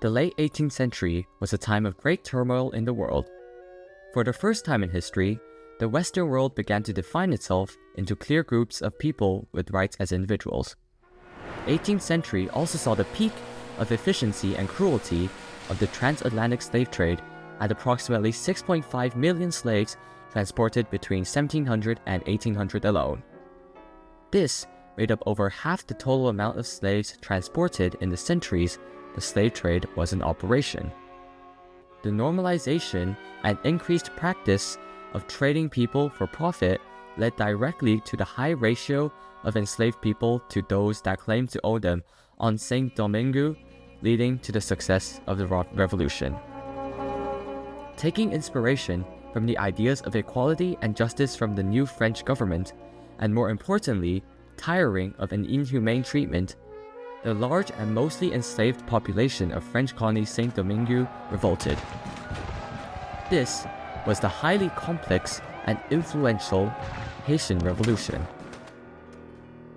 The late 18th century was a time of great turmoil in the world. For the first time in history, the Western world began to define itself into clear groups of people with rights as individuals. The 18th century also saw the peak of efficiency and cruelty of the transatlantic slave trade at approximately 6.5 million slaves transported between 1700 and 1800 alone. This made up over half the total amount of slaves transported in the centuries the slave trade was in operation. The normalization and increased practice of trading people for profit led directly to the high ratio of enslaved people to those that claimed to own them on Saint Domingue, leading to the success of the revolution. Taking inspiration from the ideas of equality and justice from the new French government, and more importantly, tiring of an inhumane treatment, the large and mostly enslaved population of French colony Saint Domingue revolted. This was the highly complex and influential Haitian Revolution.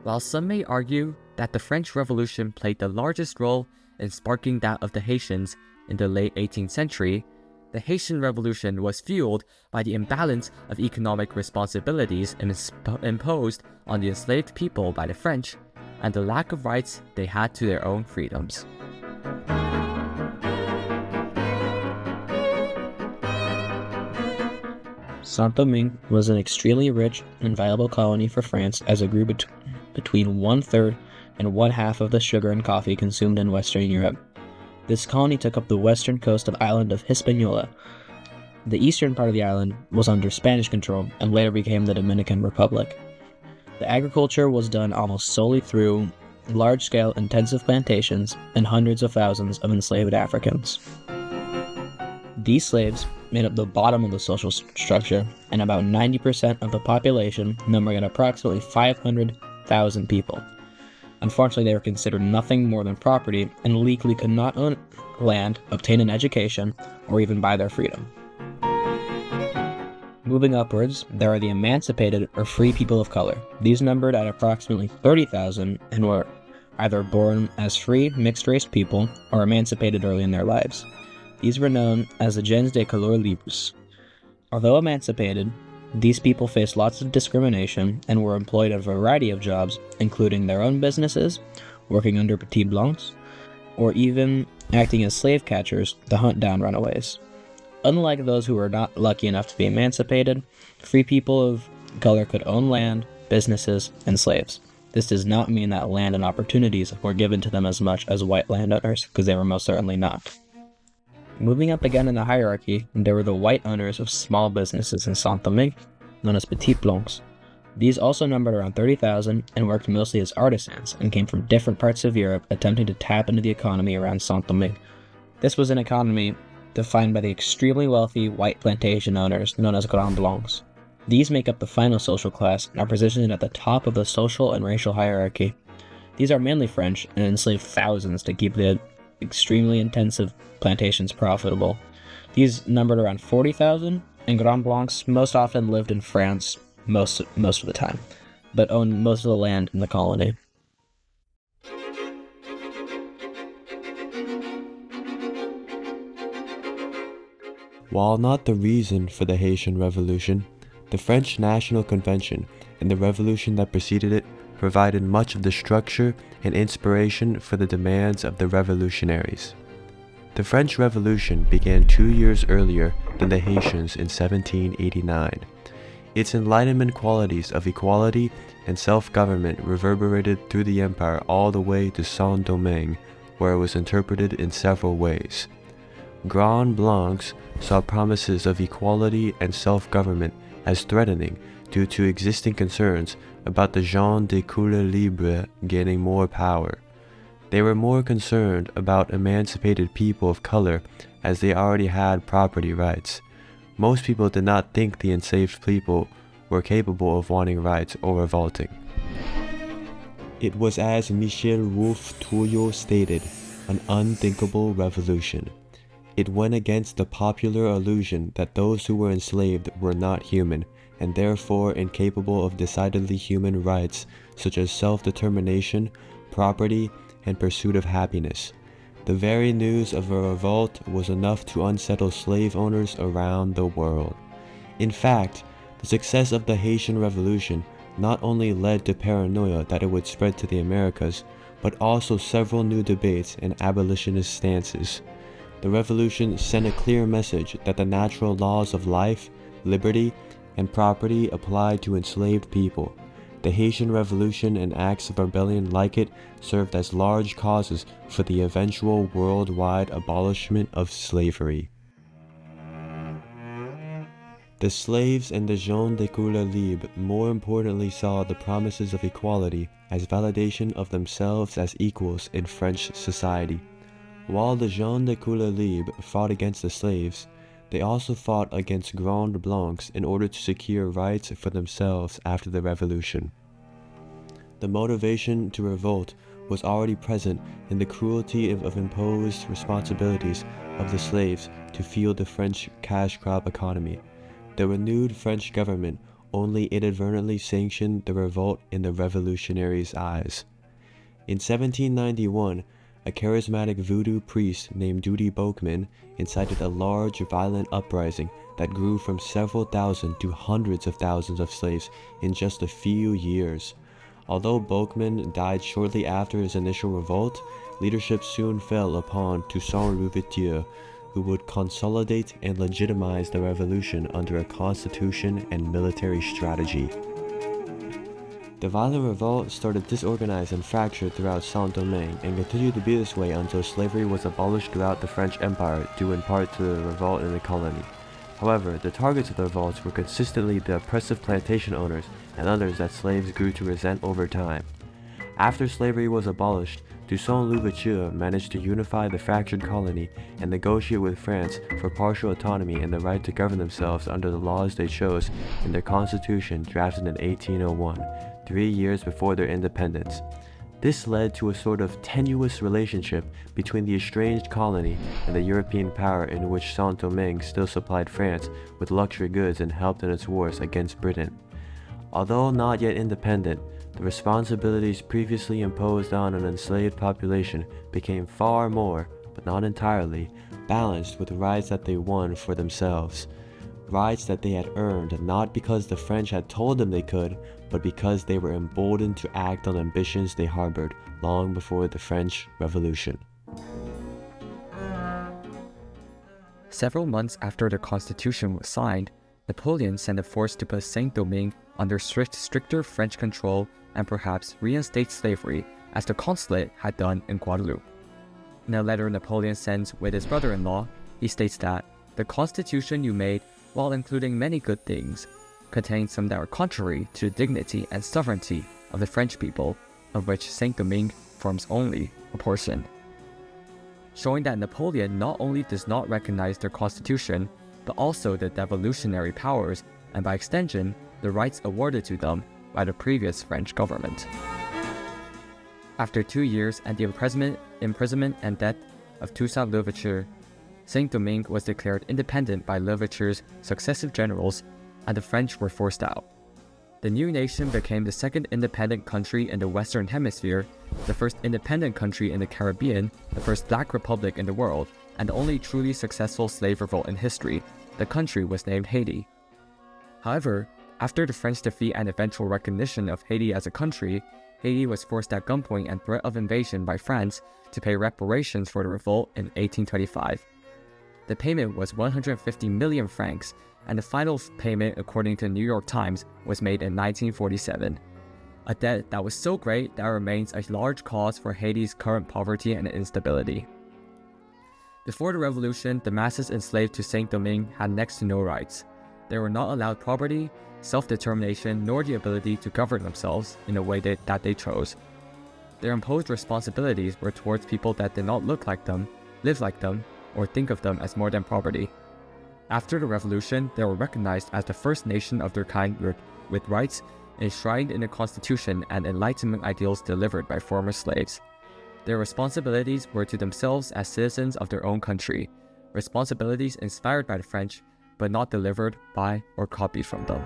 While some may argue that the French Revolution played the largest role in sparking that of the Haitians in the late 18th century, the Haitian Revolution was fueled by the imbalance of economic responsibilities imposed on the enslaved people by the French and the lack of rights they had to their own freedoms. Saint-Domingue was an extremely rich and valuable colony for France as it grew between 1/3 and 1/2 of the sugar and coffee consumed in Western Europe. This colony took up the western coast of the island of Hispaniola. The eastern part of the island was under Spanish control and later became the Dominican Republic. The agriculture was done almost solely through large-scale intensive plantations and hundreds of thousands of enslaved Africans. These slaves made up the bottom of the social structure, and about 90% of the population, numbering approximately 500,000 people. Unfortunately, they were considered nothing more than property and legally could not own land, obtain an education, or even buy their freedom. Moving upwards, there are the emancipated or free people of color. These numbered at approximately 30,000 and were either born as free, mixed-race people or emancipated early in their lives. These were known as the gens de couleur libres. Although emancipated, these people faced lots of discrimination and were employed at a variety of jobs, including their own businesses, working under petits blancs, or even acting as slave catchers to hunt down runaways. Unlike those who were not lucky enough to be emancipated, free people of color could own land, businesses, and slaves. This does not mean that land and opportunities were given to them as much as white landowners, because they were most certainly not. Moving up again in the hierarchy, there were the white owners of small businesses in Saint-Domingue, known as petits blancs. These also numbered around 30,000 and worked mostly as artisans and came from different parts of Europe attempting to tap into the economy around Saint-Domingue. This was an economy defined by the extremely wealthy white plantation owners known as Grands Blancs. These make up the final social class and are positioned at the top of the social and racial hierarchy. These are mainly French and enslaved thousands to keep the extremely intensive plantations profitable. These numbered around 40,000, and Grands Blancs most often lived in France most of the time, but owned most of the land in the colony. While not the reason for the Haitian Revolution, the French National Convention and the revolution that preceded it provided much of the structure and inspiration for the demands of the revolutionaries. The French Revolution began 2 years earlier than the Haitians in 1789. Its Enlightenment qualities of equality and self-government reverberated through the empire all the way to Saint-Domingue, where it was interpreted in several ways. Grands Blancs saw promises of equality and self-government as threatening due to existing concerns about the gens de couleur libre gaining more power. They were more concerned about emancipated people of color as they already had property rights. Most people did not think the enslaved people were capable of wanting rights or revolting. It was, as Michel Wolfe-Touillot stated, an unthinkable revolution. It went against the popular illusion that those who were enslaved were not human and therefore incapable of decidedly human rights such as self-determination, property, and pursuit of happiness. The very news of a revolt was enough to unsettle slave owners around the world. In fact, the success of the Haitian Revolution not only led to paranoia that it would spread to the Americas, but also several new debates and abolitionist stances. The revolution sent a clear message that the natural laws of life, liberty, and property applied to enslaved people. The Haitian Revolution and acts of rebellion like it served as large causes for the eventual worldwide abolishment of slavery. The slaves and the gens de couleur libre more importantly saw the promises of equality as validation of themselves as equals in French society. While the gens de couleur libre fought against the slaves, they also fought against Grands Blancs in order to secure rights for themselves after the revolution. The motivation to revolt was already present in the cruelty of imposed responsibilities of the slaves to fuel the French cash crop economy. The renewed French government only inadvertently sanctioned the revolt in the revolutionaries' eyes. In 1791, a charismatic voodoo priest named Duty Boekman incited a large, violent uprising that grew from several thousand to hundreds of thousands of slaves in just a few years. Although Boekman died shortly after his initial revolt, leadership soon fell upon Toussaint Louverture, who would consolidate and legitimize the revolution under a constitution and military strategy. The violent revolt started disorganized and fractured throughout Saint-Domingue and continued to be this way until slavery was abolished throughout the French Empire, due in part to the revolt in the colony. However, the targets of the revolts were consistently the oppressive plantation owners and others that slaves grew to resent over time. After slavery was abolished, Toussaint Louverture managed to unify the fractured colony and negotiate with France for partial autonomy and the right to govern themselves under the laws they chose in their constitution drafted in 1801, 3 years before their independence. This led to a sort of tenuous relationship between the estranged colony and the European power in which Saint-Domingue still supplied France with luxury goods and helped in its wars against Britain. Although not yet independent, the responsibilities previously imposed on an enslaved population became far more, but not entirely, balanced with rights that they won for themselves. Rights that they had earned not because the French had told them they could, but because they were emboldened to act on ambitions they harbored long before the French Revolution. Several months after the Constitution was signed, Napoleon sent a force to put Saint-Domingue under stricter French control and perhaps reinstate slavery, as the consulate had done in Guadeloupe. In a letter Napoleon sends with his brother-in-law, he states that the constitution you made, while including many good things, contains some that are contrary to the dignity and sovereignty of the French people, of which Saint-Domingue forms only a portion. Showing that Napoleon not only does not recognize their constitution, but also the devolutionary powers, and by extension, the rights awarded to them by the previous French government. After 2 years and the imprisonment and death of Toussaint Louverture, Saint-Domingue was declared independent by Louverture's successive generals, and the French were forced out. The new nation became the second independent country in the Western Hemisphere, the first independent country in the Caribbean, the first black republic in the world, and the only truly successful slave revolt in history. The country was named Haiti. However, after the French defeat and eventual recognition of Haiti as a country, Haiti was forced at gunpoint and threat of invasion by France to pay reparations for the revolt in 1825. The payment was 150 million francs, and the final payment, according to the New York Times, was made in 1947. A debt that was so great that it remains a large cause for Haiti's current poverty and instability. Before the revolution, the masses enslaved to Saint-Domingue had next to no rights. They were not allowed property, self-determination, nor the ability to govern themselves in a way that they chose. Their imposed responsibilities were towards people that did not look like them, live like them, or think of them as more than property. After the revolution, they were recognized as the first nation of their kind with rights enshrined in the Constitution and Enlightenment ideals delivered by former slaves. Their responsibilities were to themselves as citizens of their own country, responsibilities inspired by the French, but not delivered by or copied from them.